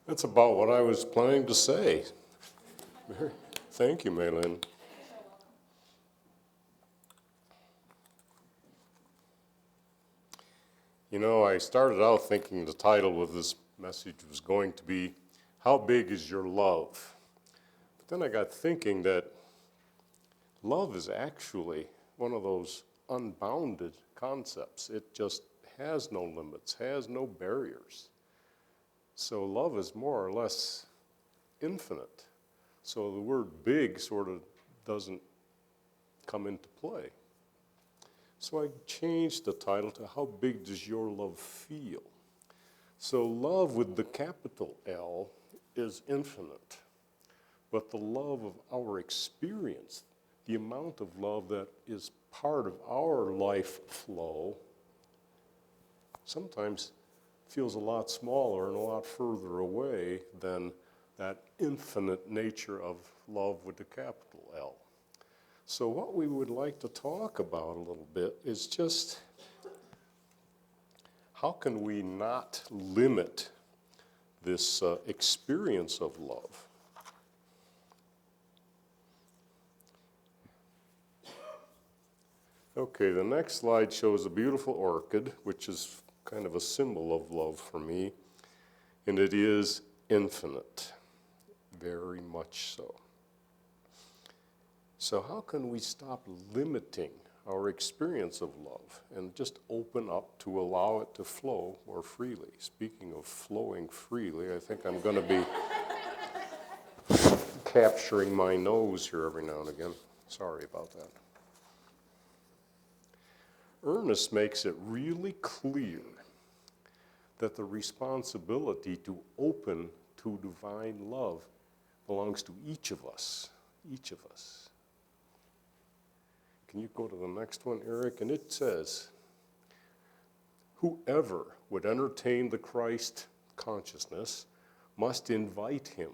That's about what I was planning to say. Thank you, Maylin. You know, I started out thinking the title of this message was going to be, How Big is Your Love? But then I got thinking that love is actually one of those unbounded concepts. It just has no limits, has no barriers. So love is more or less infinite. So the word big sort of doesn't come into play. So I changed the title to How Big Does Your Love Feel? So love with the capital L is infinite. But the love of our experience, the amount of love that is part of our life flow, sometimes feels a lot smaller and a lot further away than that infinite nature of love with the capital L. So what we would like to talk about a little bit is just how can we not limit this experience of love? Okay, the next slide shows a beautiful orchid, which is kind of a symbol of love for me, and it is infinite, very much so. So how can we stop limiting our experience of love and just open up to allow it to flow more freely? Speaking of flowing freely, I think I'm going to be capturing my nose here every now and again. Sorry about that. Ernest makes it really clear that the responsibility to open to divine love belongs to each of us, each of us. Can you go to the next one, Eric? And it says, whoever would entertain the Christ consciousness must invite him.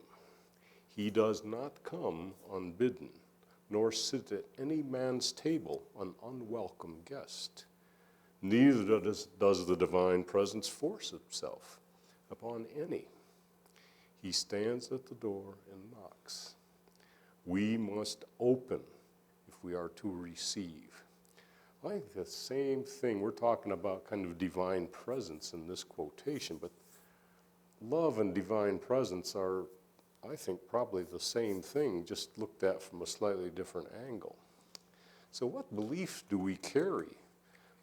He does not come unbidden, nor sit at any man's table an unwelcome guest. Neither does the divine presence force itself upon any. He stands at the door and knocks. We must open if we are to receive. I think the same thing, we're talking about kind of divine presence in this quotation, but love and divine presence are, I think, probably the same thing, just looked at from a slightly different angle. So what beliefs do we carry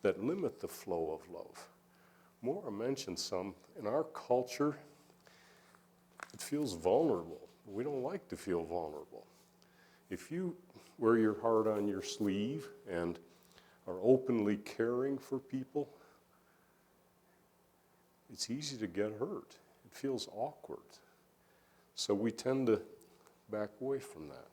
that limit the flow of love? Maura mentioned some. In our culture, it feels vulnerable. We don't like to feel vulnerable. If you wear your heart on your sleeve and are openly caring for people, it's easy to get hurt. It feels awkward. So we tend to back away from that.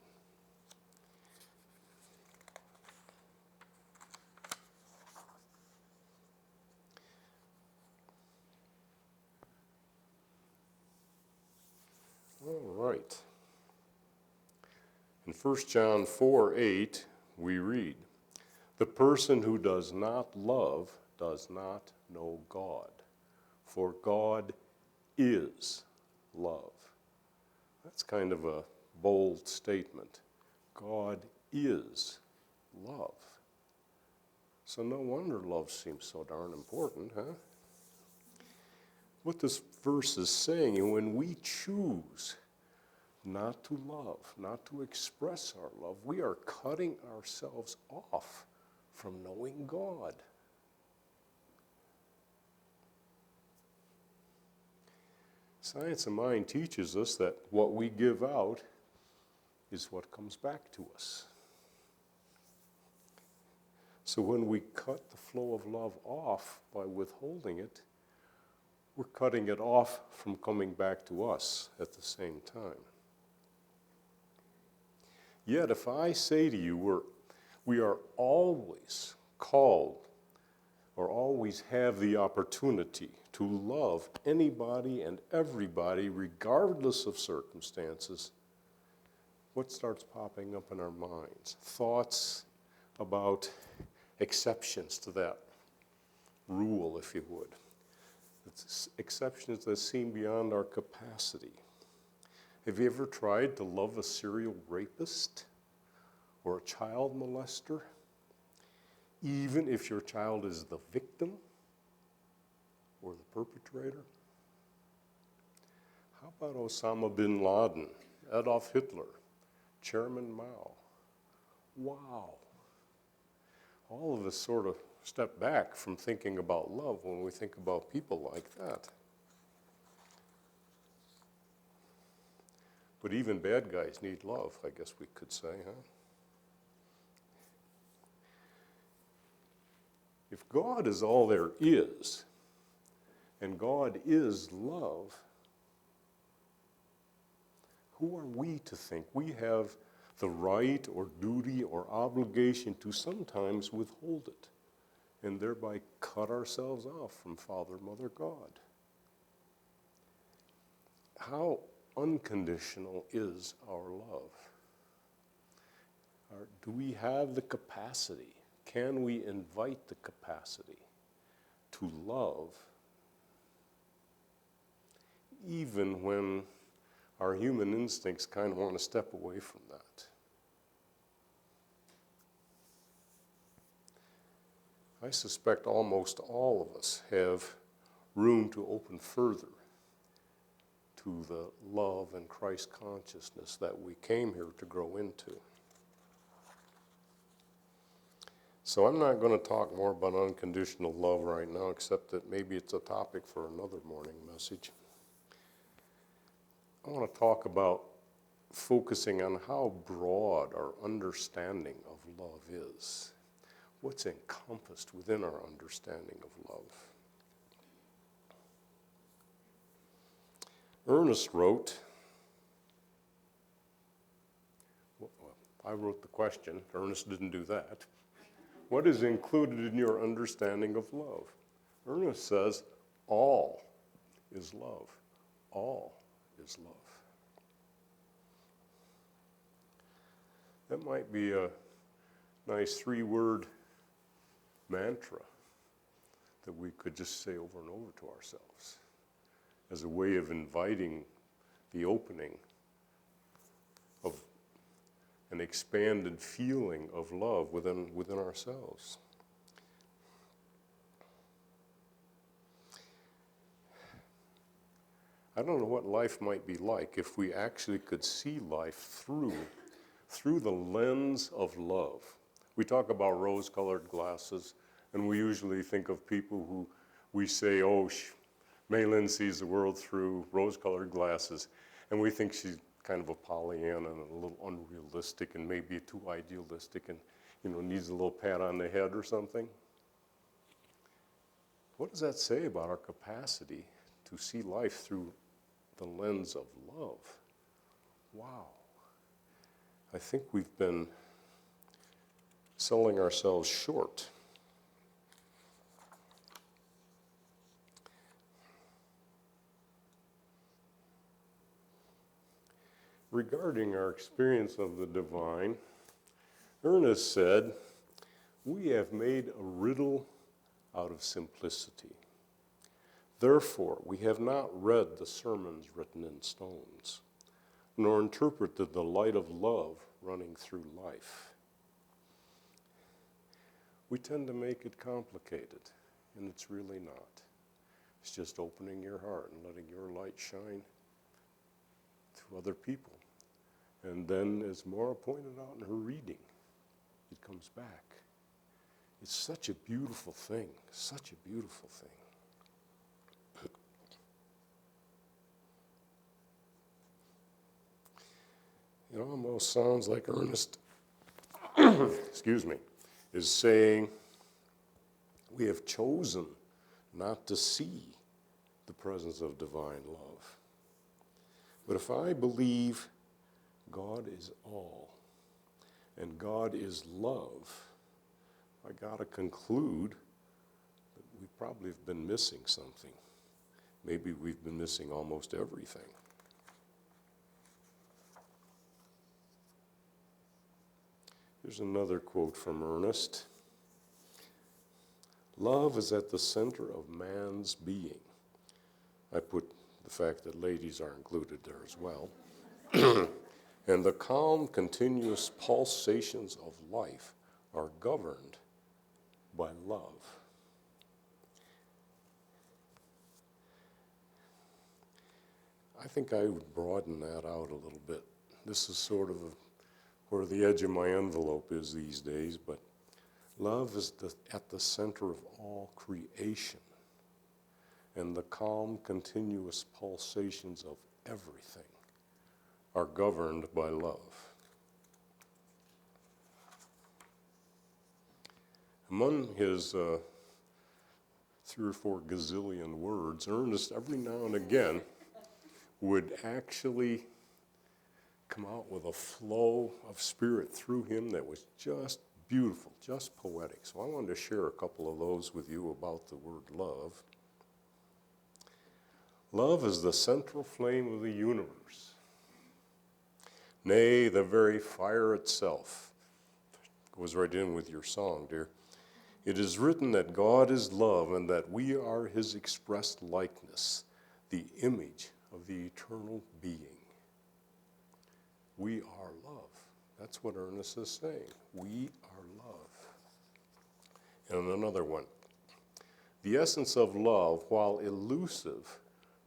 All right. In 1 John 4:8, we read, the person who does not love does not know God, for God is love. That's kind of a bold statement. God is love. So no wonder love seems so darn important, huh? What this verse is saying, and when we choose not to love, not to express our love, we are cutting ourselves off from knowing God. Science of Mind teaches us that what we give out is what comes back to us. So when we cut the flow of love off by withholding it, we're cutting it off from coming back to us at the same time. Yet if I say to you, we are always called or always have the opportunity to love anybody and everybody regardless of circumstances, what starts popping up in our minds? Thoughts about exceptions to that rule, if you would. That exceptions that seem beyond our capacity. Have you ever tried to love a serial rapist or a child molester, even if your child is the victim or the perpetrator? How about Osama bin Laden, Adolf Hitler, Chairman Mao? Wow. All of us sort of step back from thinking about love when we think about people like that. But even bad guys need love, I guess we could say, huh? If God is all there is, and God is love, who are we to think we have the right or duty or obligation to sometimes withhold it and thereby cut ourselves off from Father, Mother, God? How unconditional is our love? Do we have the capacity? Can we invite the capacity to love even when our human instincts kind of want to step away from that? I suspect almost all of us have room to open further to the love and Christ consciousness that we came here to grow into. So I'm not going to talk more about unconditional love right now, except that maybe it's a topic for another morning message. I want to talk about focusing on how broad our understanding of love is. What's encompassed within our understanding of love. Ernest wrote, well, I wrote the question, Ernest didn't do that. What is included in your understanding of love? Ernest says, all is love. All is love. That might be a nice 3-word mantra that we could just say over and over to ourselves as a way of inviting the opening of an expanded feeling of love within ourselves. I don't know what life might be like if we actually could see life through the lens of love. We talk about rose-colored glasses, and we usually think of people who we say, oh, Maylin sees the world through rose-colored glasses, and we think she's kind of a Pollyanna and a little unrealistic and maybe too idealistic and, needs a little pat on the head or something. What does that say about our capacity to see life through the lens of love? Wow. I think we've been selling ourselves short. Regarding our experience of the divine, Ernest said, we have made a riddle out of simplicity. Therefore, we have not read the sermons written in stones, nor interpreted the light of love running through life. We tend to make it complicated, and it's really not. It's just opening your heart and letting your light shine to other people. And then, as Maura pointed out in her reading, it comes back. It's such a beautiful thing, such a beautiful thing. It almost sounds like Ernest, excuse me, is saying we have chosen not to see the presence of divine love. But if I believe God is all and God is love, I got to conclude that we probably have been missing something. Maybe we've been missing almost everything. Here's another quote from Ernest. Love is at the center of man's being. I put the fact that ladies are included there as well. And the calm, continuous pulsations of life are governed by love. I think I would broaden that out a little bit. This is sort of where the edge of my envelope is these days, but love is at the center of all creation, and the calm, continuous pulsations of everything are governed by love. Among his 3 or 4 gazillion words, Ernest every now and again would actually come out with a flow of spirit through him that was just beautiful, just poetic. So I wanted to share a couple of those with you about the word love. Love is the central flame of the universe. Nay, the very fire itself. Goes right in with your song, dear. It is written that God is love and that we are his expressed likeness, the image of the eternal being. We are love. That's what Ernest is saying. We are love. And another one. The essence of love, while elusive,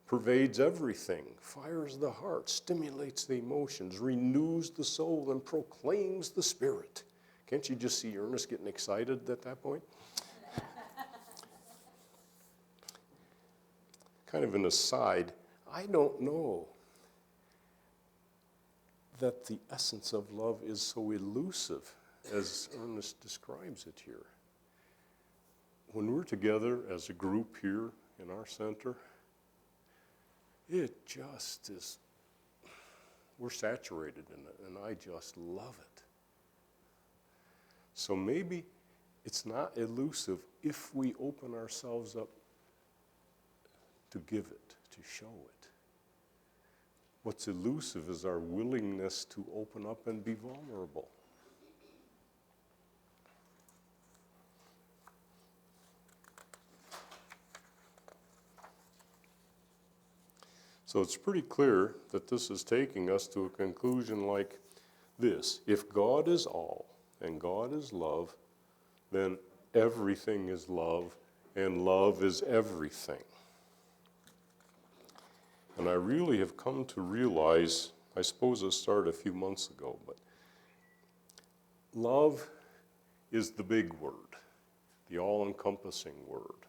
pervades everything, fires the heart, stimulates the emotions, renews the soul, and proclaims the spirit. Can't you just see Ernest getting excited at that point? Kind of an aside, I don't know that the essence of love is so elusive as Ernest describes it here. When we're together as a group here in our center, it just is, we're saturated in it, and I just love it. So maybe it's not elusive if we open ourselves up to give it, to show it. What's elusive is our willingness to open up and be vulnerable. So it's pretty clear that this is taking us to a conclusion like this. If God is all and God is love, then everything is love, and love is everything. And I really have come to realize, I suppose it started a few months ago, but love is the big word, the all-encompassing word.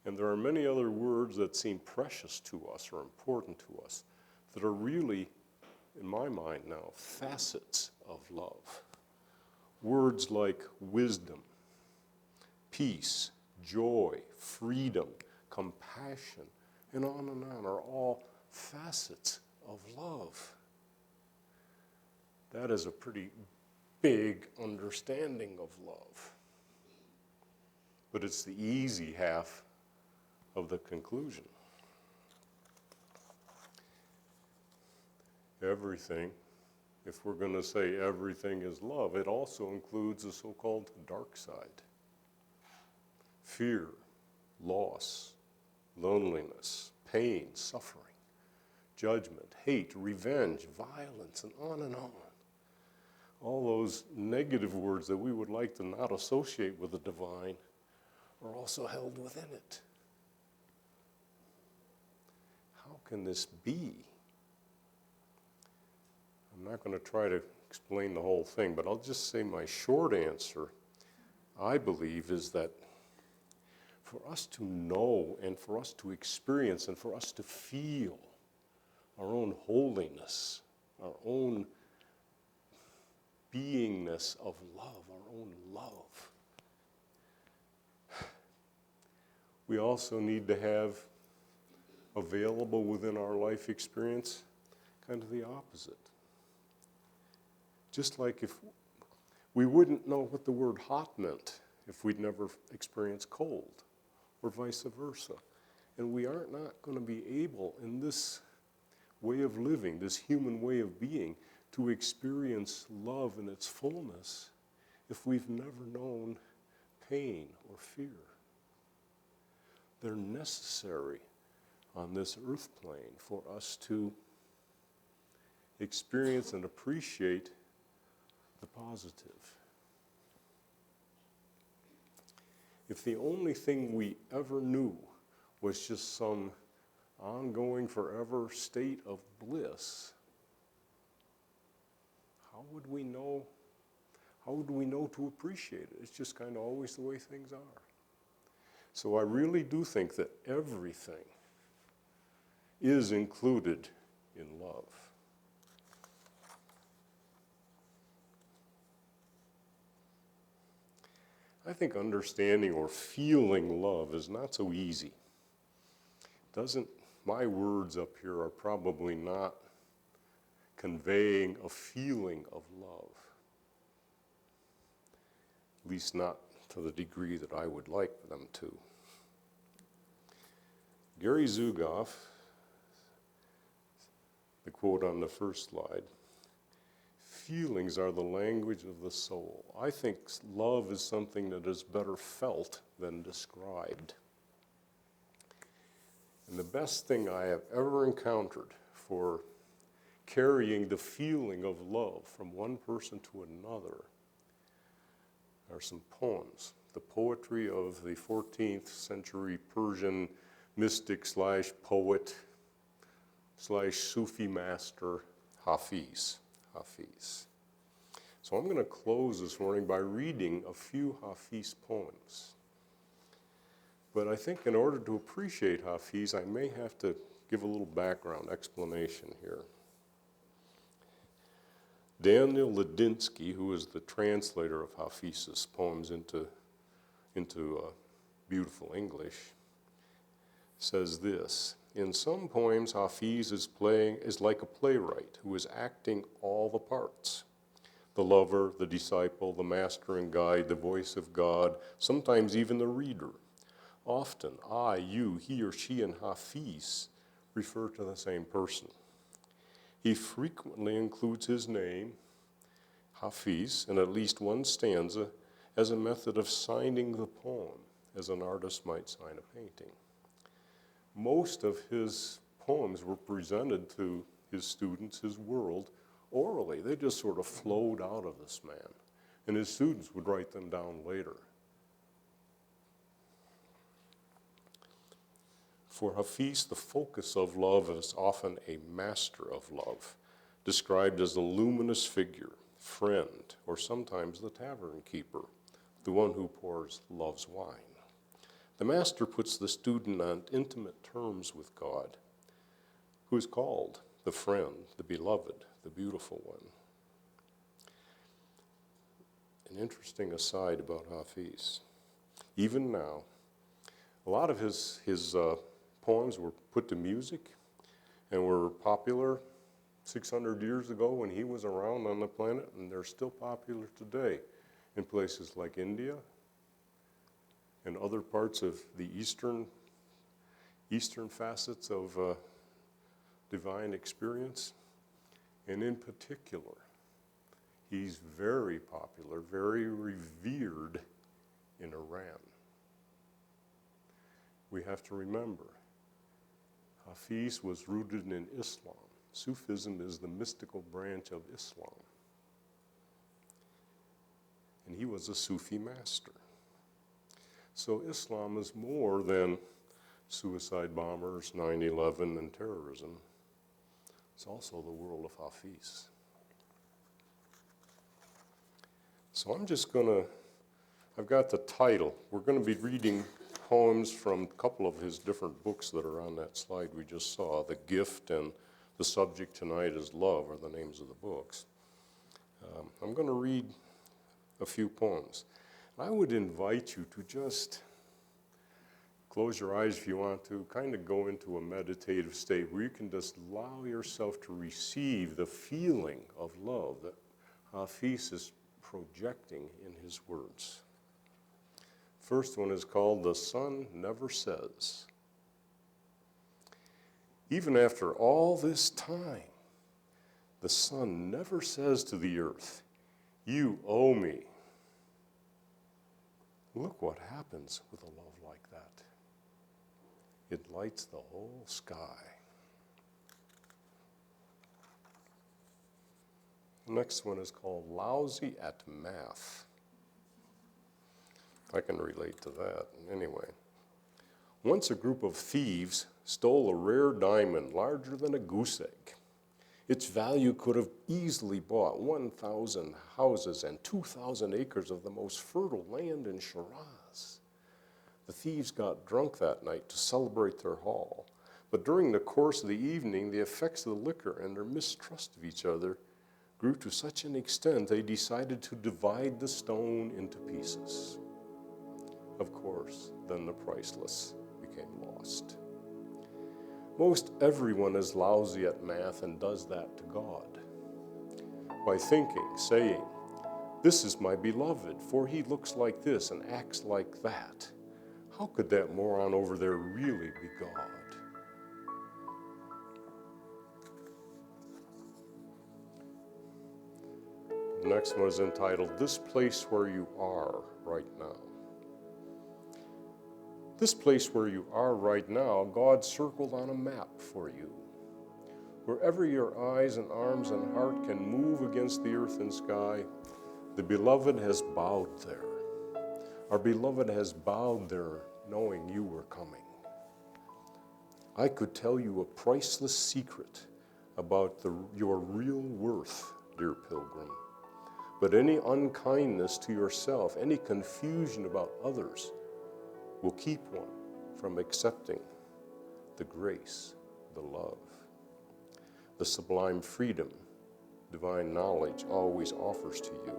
And there are many other words that seem precious to us or important to us that are really, in my mind now, facets of love. Words like wisdom, peace, joy, freedom, compassion, and on are all facets of love. That is a pretty big understanding of love. But it's the easy half of the conclusion. Everything, if we're going to say everything is love, it also includes the so-called dark side. Fear, loss, loneliness, pain, suffering, judgment, hate, revenge, violence, and on and on. All those negative words that we would like to not associate with the divine are also held within it. How can this be? I'm not going to try to explain the whole thing, but I'll just say my short answer, I believe, is that for us to know and for us to experience and for us to feel our own holiness, our own beingness of love, our own love, we also need to have available within our life experience kind of the opposite. Just like if we wouldn't know what the word hot meant if we'd never experienced cold, or vice versa. And we are not going to be able in this way of living, this human way of being, to experience love in its fullness if we've never known pain or fear. They're necessary on this earth plane for us to experience and appreciate the positive. If the only thing we ever knew was just some ongoing forever state of bliss, how would we know to appreciate it? It's just kind of always the way things are. So I really do think that everything is included in love. I think understanding or feeling love is not so easy. My words up here are probably not conveying a feeling of love, at least not to the degree that I would like them to. Gary Zugoff, the quote on the first slide, feelings are the language of the soul. I think love is something that is better felt than described. And the best thing I have ever encountered for carrying the feeling of love from one person to another are some poems. The poetry of the 14th century Persian mystic / poet / Sufi master Hafiz. So I'm going to close this morning by reading a few Hafiz poems. But I think in order to appreciate Hafiz, I may have to give a little background explanation here. Daniel Ladinsky, who is the translator of Hafiz's poems into beautiful English, says this: in some poems, Hafiz is like a playwright who is acting all the parts. The lover, the disciple, the master and guide, the voice of God, sometimes even the reader. Often, I, you, he or she, and Hafiz refer to the same person. He frequently includes his name, Hafiz, in at least one stanza as a method of signing the poem, as an artist might sign a painting. Most of his poems were presented to his students, his world, orally. They just sort of flowed out of this man, and his students would write them down later. For Hafiz, the focus of love is often a master of love, described as a luminous figure, friend, or sometimes the tavern keeper, the one who pours love's wine. The master puts the student on intimate terms with God, who is called the friend, the beloved, the beautiful one. An interesting aside about Hafiz. Even now, a lot of his poems were put to music and were popular 600 years ago when he was around on the planet, and they're still popular today in places like India and other parts of the eastern facets of divine experience. And in particular, he's very popular, very revered in Iran. We have to remember, Hafiz was rooted in Islam. Sufism is the mystical branch of Islam. And he was a Sufi master. So Islam is more than suicide bombers, 9/11, and terrorism. It's also the world of Hafiz. So I've got the title. We're going to be reading poems from a couple of his different books that are on that slide we just saw. The Gift and The Subject Tonight is Love are the names of the books. I'm going to read a few poems. I would invite you to just close your eyes if you want to, kind of go into a meditative state where you can just allow yourself to receive the feeling of love that Hafiz is projecting in his words. First one is called The Sun Never Says. Even after all this time, the sun never says to the earth, "You owe me." Look what happens with a love like that. It lights the whole sky. The next one is called Lousy at Math. I can relate to that. Anyway, once a group of thieves stole a rare diamond larger than a goose egg. Its value could have easily bought 1,000 houses and 2,000 acres of the most fertile land in Shiraz. The thieves got drunk that night to celebrate their haul. But during the course of the evening, the effects of the liquor and their mistrust of each other grew to such an extent they decided to divide the stone into pieces. Of course, then the priceless became lost. Most everyone is lousy at math and does that to God. By thinking, saying, "This is my beloved, for he looks like this and acts like that. How could that moron over there really be God?" The next one is entitled, "This Place Where You Are Right Now." This place where you are right now, God circled on a map for you. Wherever your eyes and arms and heart can move against the earth and sky, the beloved has bowed there. Our beloved has bowed there knowing you were coming. I could tell you a priceless secret about your real worth, dear pilgrim. But any unkindness to yourself, any confusion about others, will keep one from accepting the grace, the love, the sublime freedom divine knowledge always offers to you.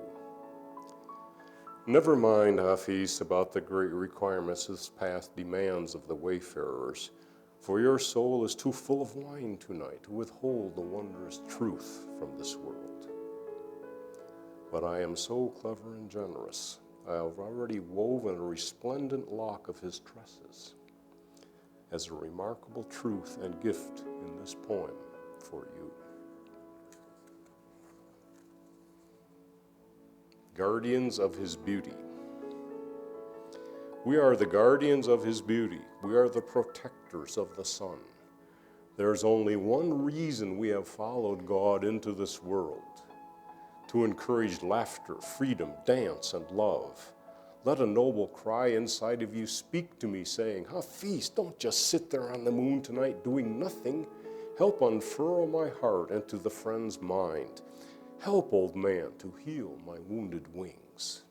Never mind, Hafiz, about the great requirements this path demands of the wayfarers, for your soul is too full of wine tonight to withhold the wondrous truth from this world. But I am so clever and generous, I have already woven a resplendent lock of his tresses as a remarkable truth and gift in this poem for you. Guardians of his beauty. We are the guardians of his beauty. We are the protectors of the sun. There's only one reason we have followed God into this world: to encourage laughter, freedom, dance, and love. Let a noble cry inside of you speak to me, saying, "Hafiz, don't just sit there on the moon tonight doing nothing. Help unfurl my heart into the friend's mind. Help, old man, to heal my wounded wings."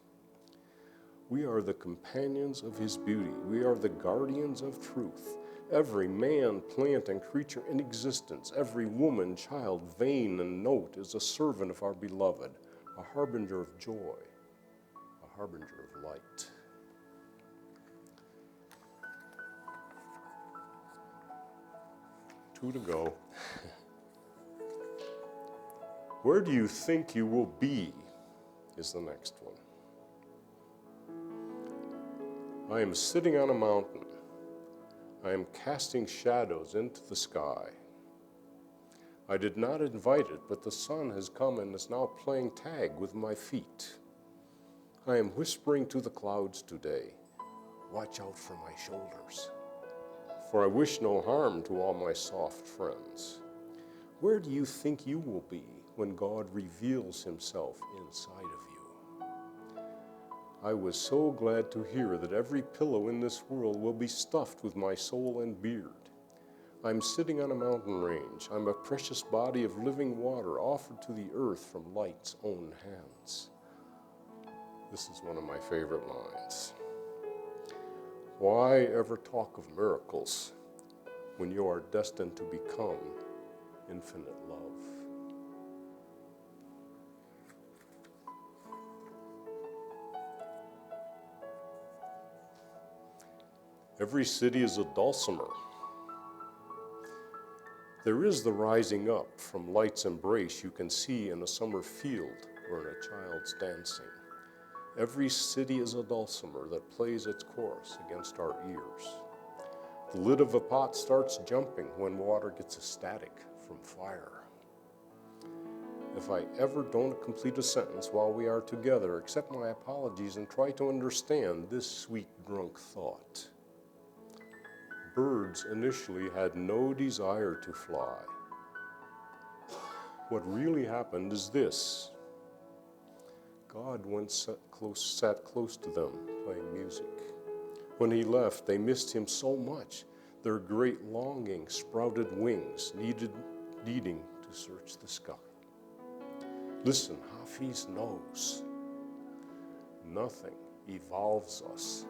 We are the companions of his beauty. We are the guardians of truth. Every man, plant, and creature in existence, every woman, child, vein, and note is a servant of our beloved, a harbinger of joy, a harbinger of light. Two to go. Where do you think you will be is the next one. I am sitting on a mountain. I am casting shadows into the sky. I did not invite it, but the sun has come and is now playing tag with my feet. I am whispering to the clouds today, "Watch out for my shoulders," for I wish no harm to all my soft friends. Where do you think you will be when God reveals himself inside of you? I was so glad to hear that every pillow in this world will be stuffed with my soul and beard. I'm sitting on a mountain range. I'm a precious body of living water offered to the earth from light's own hands. This is one of my favorite lines. Why ever talk of miracles when you are destined to become infinite love? Every city is a dulcimer. There is the rising up from light's embrace you can see in a summer field or in a child's dancing. Every city is a dulcimer that plays its course against our ears. The lid of a pot starts jumping when water gets ecstatic from fire. If I ever don't complete a sentence while we are together, accept my apologies and try to understand this sweet drunk thought. Birds birds initially had no desire to fly. What really happened is this. God sat close to them playing music. When he left, they missed him so much. Their great longing sprouted wings, needing to search the sky. Listen, Hafiz knows nothing evolves us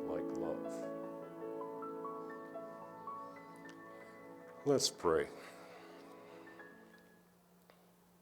like love. Let's pray.